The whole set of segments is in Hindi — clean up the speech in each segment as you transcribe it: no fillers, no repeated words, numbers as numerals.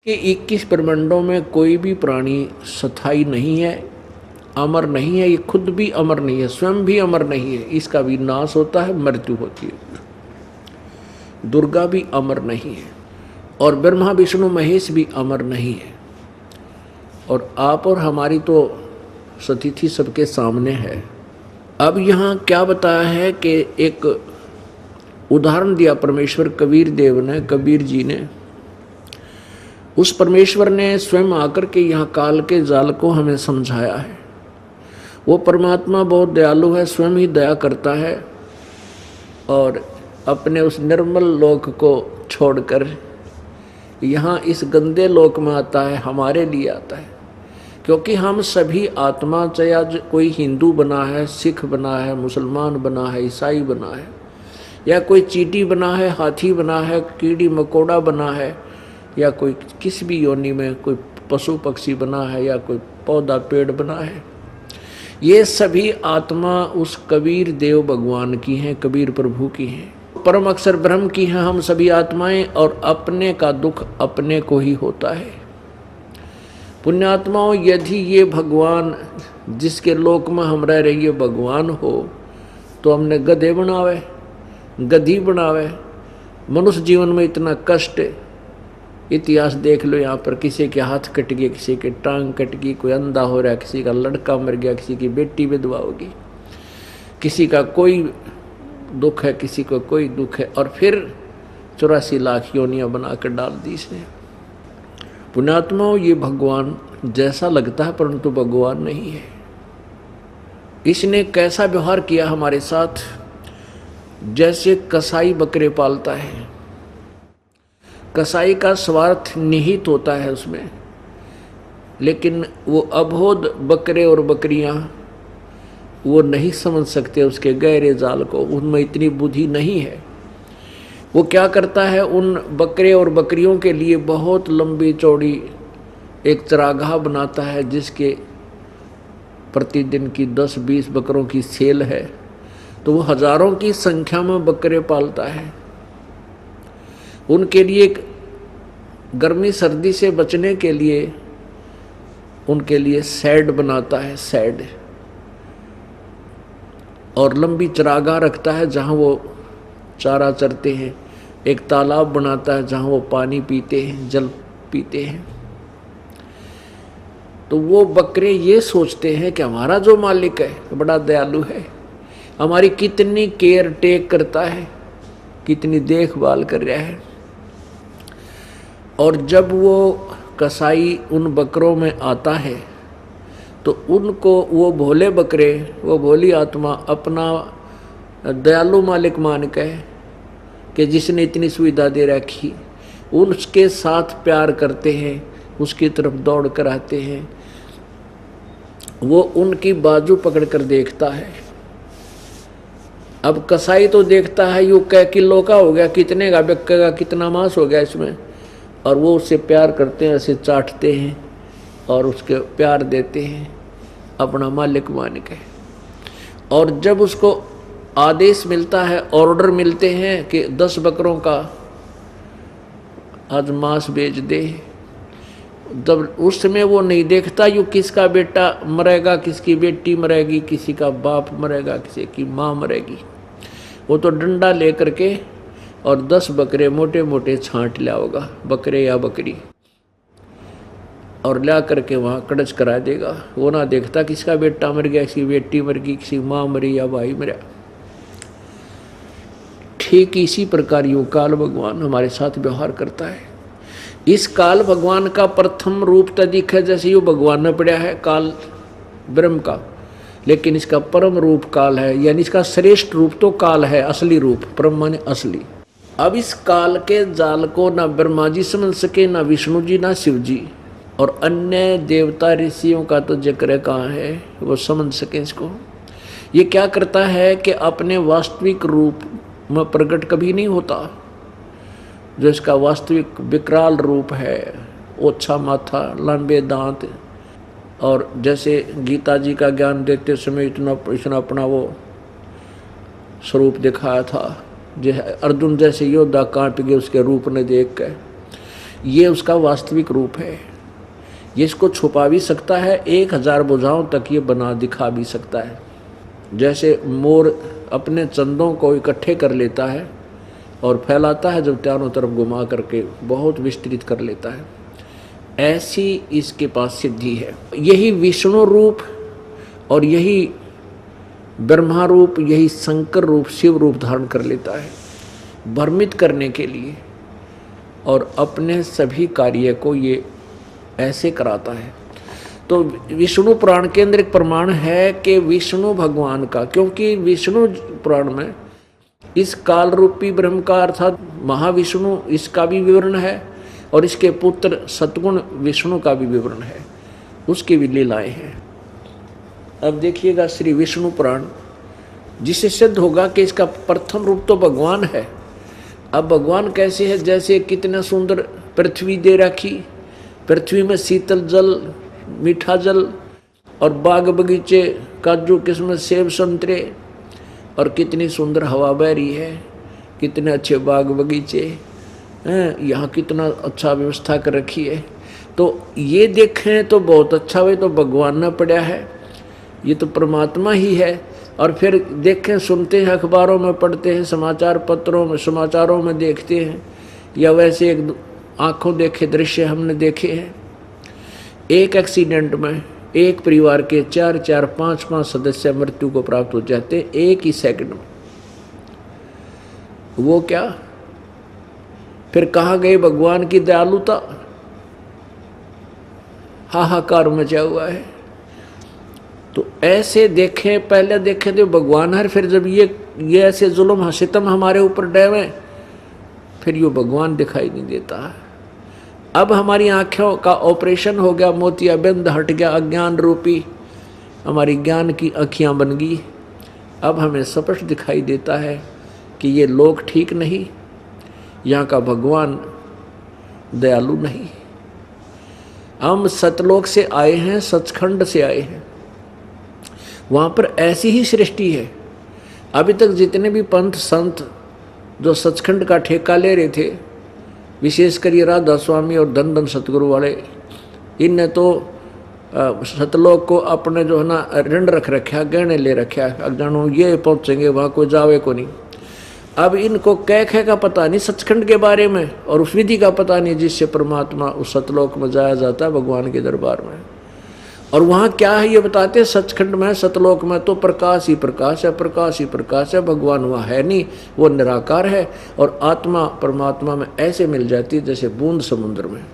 कि 21 ब्रह्मांडों में कोई भी प्राणी स्थायी नहीं है, अमर नहीं है। ये खुद भी अमर नहीं है, स्वयं भी अमर नहीं है। इसका भी नाश होता है, मृत्यु होती है। दुर्गा भी अमर नहीं है और ब्रह्मा विष्णु महेश भी अमर नहीं है। और आप और हमारी तो स्थिति सबके सामने है। अब यहाँ क्या बताया है कि एक उदाहरण दिया परमेश्वर कबीर देव ने, कबीर जी ने। उस परमेश्वर ने स्वयं आकर के यहाँ काल के जाल को हमें समझाया है। वो परमात्मा बहुत दयालु है, स्वयं ही दया करता है और अपने उस निर्मल लोक को छोड़कर यहाँ इस गंदे लोक में आता है, हमारे लिए आता है। क्योंकि हम सभी आत्मा, चाहे आज कोई हिंदू बना है, सिख बना है, मुसलमान बना है, ईसाई बना है, या कोई चींटी बना है, हाथी बना है, कीड़ी मकोड़ा बना है, या कोई किसी भी योनि में कोई पशु पक्षी बना है, या कोई पौधा पेड़ बना है, ये सभी आत्मा उस कबीर देव भगवान की हैं, कबीर प्रभु की हैं, परम अक्षर ब्रह्म की हैं हम सभी आत्माएं। और अपने का दुख अपने को ही होता है। पुण्यात्माओं, यदि ये भगवान जिसके लोक में हम रह रहे ये भगवान हो तो हमने गधे बनावे, गधी बनावे। मनुष्य जीवन में इतना कष्ट, इतिहास देख लो। यहाँ पर किसी के हाथ कट गए, किसी के टांग कट गई, कोई अंधा हो रहा है, किसी का लड़का मर गया, किसी की बेटी विधवा होगी, किसी का कोई दुख है, किसी को कोई दुख है। और फिर 84 लाख योनियां बनाकर डाल दी इसने। पुण्यात्माओं, ये भगवान जैसा लगता है परंतु भगवान नहीं है। इसने कैसा व्यवहार किया हमारे साथ, जैसे कसाई बकरे पालता है। कसाई का स्वार्थ निहित होता है उसमें, लेकिन वो अबोध बकरे और बकरियां वो नहीं समझ सकते उसके गहरे जाल को, उनमें इतनी बुद्धि नहीं है। वो क्या करता है, उन बकरे और बकरियों के लिए बहुत लंबी चौड़ी एक चरागाह बनाता है, जिसके प्रतिदिन की 10-20 बकरों की सेल है। तो वो हजारों की संख्या में बकरे पालता है। उनके लिए गर्मी सर्दी से बचने के लिए उनके लिए शेड बनाता है, शेड, और लंबी चरागाह रखता है जहाँ वो चारा चरते हैं। एक तालाब बनाता है जहाँ वो पानी पीते हैं, जल पीते हैं। तो वो बकरे ये सोचते हैं कि हमारा जो मालिक है बड़ा दयालु है, हमारी कितनी केयर टेक करता है, कितनी देखभाल कर रहा है। और जब वो कसाई उन बकरों में आता है तो उनको वो भोले बकरे, वो भोली आत्मा अपना दयालु मालिक मान के कि जिसने इतनी सुविधा दे रखी, उसके साथ प्यार करते हैं, उसकी तरफ दौड़ कर आते हैं। वो उनकी बाजू पकड़ कर देखता है। अब कसाई तो देखता है यूँ कै किलो का हो गया, कितने का बिकेगा, कितना मांस हो गया इसमें, और वो उससे प्यार करते हैं, ऐसे चाटते हैं और उसके प्यार देते हैं अपना मालिक मान के। और जब उसको आदेश मिलता है, ऑर्डर मिलते हैं कि 10 बकरों का आज मांस बेच दे, तब उस समय वो नहीं देखता यूँ किसका बेटा मरेगा, किसकी बेटी मरेगी, किसी का बाप मरेगा, किसी की माँ मरेगी। वो तो डंडा लेकर के और 10 बकरे मोटे मोटे छांट लिया होगा, बकरे या बकरी, और ला करके वहाँ कड़च करा देगा। वो ना देखता किसका बेटा मर गया, किसी बेटी मर गई, किसी माँ मरी या भाई मरा। ठीक इसी प्रकार यूँ काल भगवान हमारे साथ व्यवहार करता है। इस काल भगवान का प्रथम रूप तो दिखा जैसे यूँ भगवान में पड़ा है काल ब्रह्म का, लेकिन इसका परम रूप काल है, यानी इसका श्रेष्ठ रूप तो काल है, असली रूप, परम माने असली। अब इस काल के जाल को ना ब्रह्मा जी समझ सके, ना विष्णु जी, ना शिव जी, और अन्य देवता ऋषियों का तो जिक्र कहाँ है वो समझ सके इसको। ये क्या करता है कि अपने वास्तविक रूप में प्रकट कभी नहीं होता। जो इसका वास्तविक विकराल रूप है, ओछा माथा, लंबे दांत, और जैसे गीता जी का ज्ञान देते समय इतना अपना वो स्वरूप दिखाया था, जो अर्जुन जैसे योद्धा कांप गए उसके रूप ने देख कर। ये उसका वास्तविक रूप है। ये इसको छुपा भी सकता है, 1000 भुजाओं तक ये बना दिखा भी सकता है। जैसे मोर अपने चंदों को इकट्ठे कर लेता है और फैलाता है, जब चारों तरफ घुमा करके बहुत विस्तृत कर लेता है, ऐसी इसके पास सिद्धि है। यही विष्णु रूप और यही ब्रह्मा रूप, यही शंकर रूप, शिव रूप धारण कर लेता है भ्रमित करने के लिए, और अपने सभी कार्य को ये ऐसे कराता है। तो विष्णु पुराण के अंदर एक प्रमाण है कि विष्णु भगवान का, क्योंकि विष्णु पुराण में इस काल रूपी ब्रह्म का अर्थात महाविष्णु, इसका भी विवरण है और इसके पुत्र सतगुण विष्णु का भी विवरण है, उसकी भी लीलाएं हैं। अब देखिएगा श्री विष्णु पुराण, जिससे सिद्ध होगा कि इसका प्रथम रूप तो भगवान है। अब भगवान कैसे है? जैसे कितना सुंदर पृथ्वी दे रखी, पृथ्वी में शीतल जल, मीठा जल और बाग बगीचे, काजू किस्मत, सेब संतरे, और कितनी सुंदर हवा बह रही है, कितने अच्छे बाग बगीचे हैं, यहाँ कितना अच्छा व्यवस्था कर रखी है। तो ये देखें तो बहुत अच्छा हुआ, तो भगवान ने पड़ा है, ये तो परमात्मा ही है। और फिर देखें, सुनते हैं, अखबारों में पढ़ते हैं, समाचार पत्रों में, समाचारों में देखते हैं, या वैसे एक आंखों देखे दृश्य हमने देखे हैं। एक एक्सीडेंट में एक परिवार के 4-4, 5-5 सदस्य मृत्यु को प्राप्त हो जाते एक ही सेकंड में। वो क्या? फिर कहाँ गए भगवान की दयालुता? हाहाकार मचा हुआ है। तो ऐसे देखें, पहले देखें तो भगवान है, फिर जब ये ऐसे जुल्म सितम हमारे ऊपर डैवे, फिर ये भगवान दिखाई नहीं देता है। अब हमारी आँखों का ऑपरेशन हो गया, मोतियाबिंद हट गया, अज्ञान रूपी हमारी ज्ञान की आँखियाँ बन गई। अब हमें स्पष्ट दिखाई देता है कि ये लोग ठीक नहीं, यहाँ का भगवान दयालु नहीं। हम सतलोक से आए हैं, सचखंड से आए हैं, वहाँ पर ऐसी ही सृष्टि है। अभी तक जितने भी पंथ संत जो सचखंड का ठेका ले रहे थे, विशेषकर ये राधा स्वामी और धन धन सतगुरु वाले, इनने तो सतलोक को अपने जो है ना ऋण रख रखा, गहने ले रखा, अब जानो ये पहुँचेंगे वहाँ, कोई जावे को नहीं। अब इनको कह का पता नहीं सचखंड के बारे में, और उस विधि का पता नहीं जिससे परमात्मा उस सतलोक में जाया जाता है, भगवान के दरबार में। और वहाँ क्या है ये बताते हैं, सचखंड में, सतलोक में तो प्रकाश ही प्रकाश है, प्रकाश ही प्रकाश है, भगवान वहाँ है नहीं, वो निराकार है। और आत्मा परमात्मा में ऐसे मिल जाती है जैसे बूंद समुद्र में।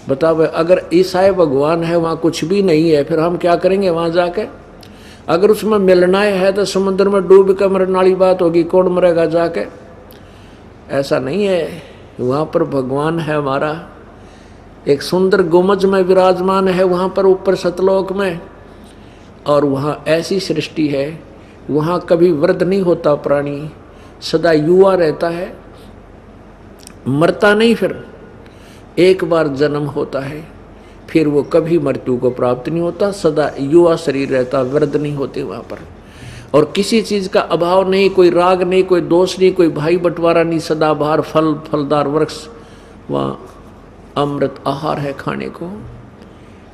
बताओ, अगर ईसाई भगवान है, वहाँ कुछ भी नहीं है, फिर हम क्या करेंगे वहाँ जाके? अगर उसमें मिलना है तो समुद्र में डूब कर मरने वाली बात होगी, कौन मरेगा जाके? ऐसा नहीं है, वहाँ पर भगवान है हमारा, एक सुंदर गुमज में विराजमान है वहाँ पर ऊपर सतलोक में। और वहाँ ऐसी सृष्टि है, वहाँ कभी वृद्ध नहीं होता प्राणी, सदा युवा रहता है, मरता नहीं। फिर एक बार जन्म होता है, फिर वो कभी मृत्यु को प्राप्त नहीं होता, सदा युवा शरीर रहता, वृद्ध नहीं होते वहाँ पर। और किसी चीज़ का अभाव नहीं, कोई राग नहीं, कोई दोष नहीं, कोई भाई बंटवारा नहीं, सदाबहार फलदार वृक्ष, वहाँ अमृत आहार है खाने को,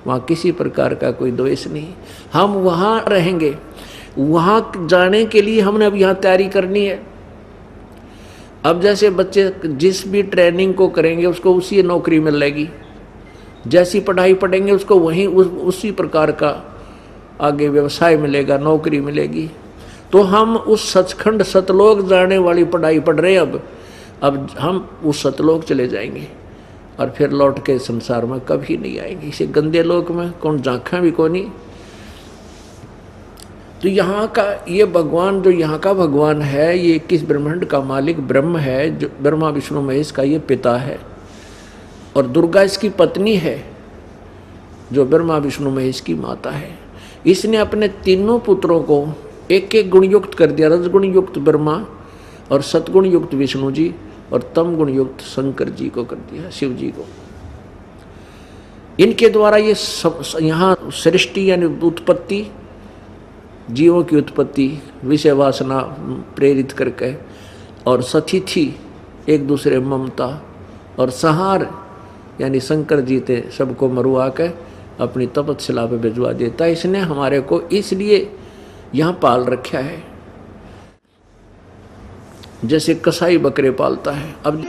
वहाँ किसी प्रकार का कोई द्वेष नहीं। हम वहाँ रहेंगे, वहाँ जाने के लिए हमने अब यहाँ तैयारी करनी है। अब जैसे बच्चे जिस भी ट्रेनिंग को करेंगे उसको उसी नौकरी मिलेगी, जैसी पढ़ाई पढ़ेंगे उसको वहीं उसी प्रकार का आगे व्यवसाय मिलेगा, नौकरी मिलेगी। तो हम उस सचखंड सतलोक जाने वाली पढ़ाई पढ़ रहे हैं। अब हम उस सतलोक चले जाएंगे और फिर लौट के संसार में कभी नहीं आएंगे। इसे गंदे लोक में कौन झांका भी कौन नहीं। तो यहाँ का ये भगवान, जो यहाँ का भगवान है, ये 21 ब्रह्मांड का मालिक ब्रह्म है, जो ब्रह्मा विष्णु महेश का ये पिता है, और दुर्गा इसकी पत्नी है, जो ब्रह्मा विष्णु महेश की माता है। इसने अपने तीनों पुत्रों को एक एक गुण युक्त कर दिया, रजगुण युक्त ब्रह्मा और सतगुण युक्त विष्णु जी और तम गुण युक्त शंकर जी को कर दिया, शिव जी को। इनके द्वारा ये यहाँ सृष्टि यानी उत्पत्ति, जीवों की उत्पत्ति विषय वासना प्रेरित करके, और सतिथि एक दूसरे ममता, और संहार यानी शंकर जी ते सबको मरवा के अपनी तपतशिला पे भिजवा देता। इसने हमारे को इसलिए यहाँ पाल रखा है जैसे कसाई बकरे पालता है। अब